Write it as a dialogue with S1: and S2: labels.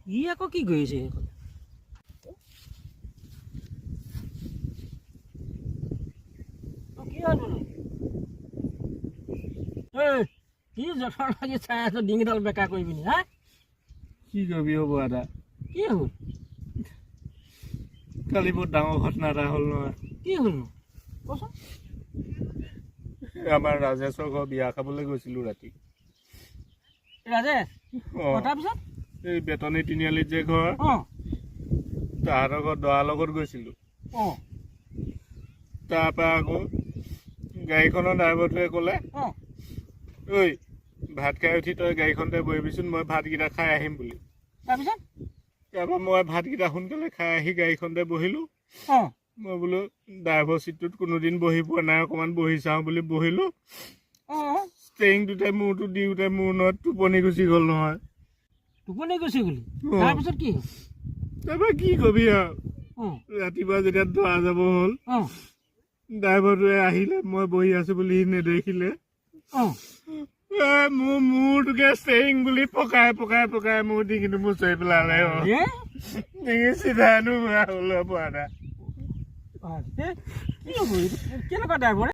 S1: ই আকৌ কি কৰিছে কি হ'ল বোলো কি জঠৰ লাগি চাই আছো ডিঙিডাল বেকা কৰি পিনি হা
S2: কি কৰিবি হ'ব দাদা
S1: কি হ'ল
S2: কালি বহুত ডাঙৰ ঘটনা এটা হ'ল নহয়
S1: কি হ'লনো কচোন
S2: আমাৰ ৰাজেশৰ ঘৰ বিয়া খাবলৈ গৈছিলোঁ ৰাতি
S1: ৰাজেশ তাৰপিছত
S2: এই বেতনী তিনিআলিত যে ঘৰ তাহাঁতৰ ঘৰত দৰাৰ লগত গৈছিলোঁ তাৰপৰা আকৌ গাড়ীখনৰ ড্ৰাইভাৰটোৱে ক'লে ঐ ভাত খাই উঠি তই গাড়ীখনতে বহিবিচোন মই ভাতকেইটা খাই আহিম বুলি তাৰপৰা মই ভাতকেইটা সোনকালে খাই আহি গাড়ীখনতে বহিলোঁ মই বোলো ড্ৰাইভাৰ চিটটোত কোনোদিন বহি পোৱা নাই অকণমান বহি চাওঁ বুলি বহিলোঁ ষ্টেৰিংটোতে মূৰটো দিওঁতে মোৰ নত টোপনি গুচি গ'ল নহয়
S1: টোপনি গুচি গ'লি তাৰপিছত কি
S2: তাৰপৰা কি কবি আৰু ৰাতিপুৱা যেতিয়া দৰা যাব হ'ল ড্ৰাইভাৰটোৱে আহিলে মই বহি আছো বুলি নেদেখিলে মোৰ মূৰটোকে ষ্টেৰিং বুলি পকাই পকাই পকাই মোৰ ডিঙিটো মুচাই পেলালে ডিঙি চিধা নোহোৱা হ'ল পোৱা নাই
S1: কেনেকুৱা ড্ৰাইভাৰ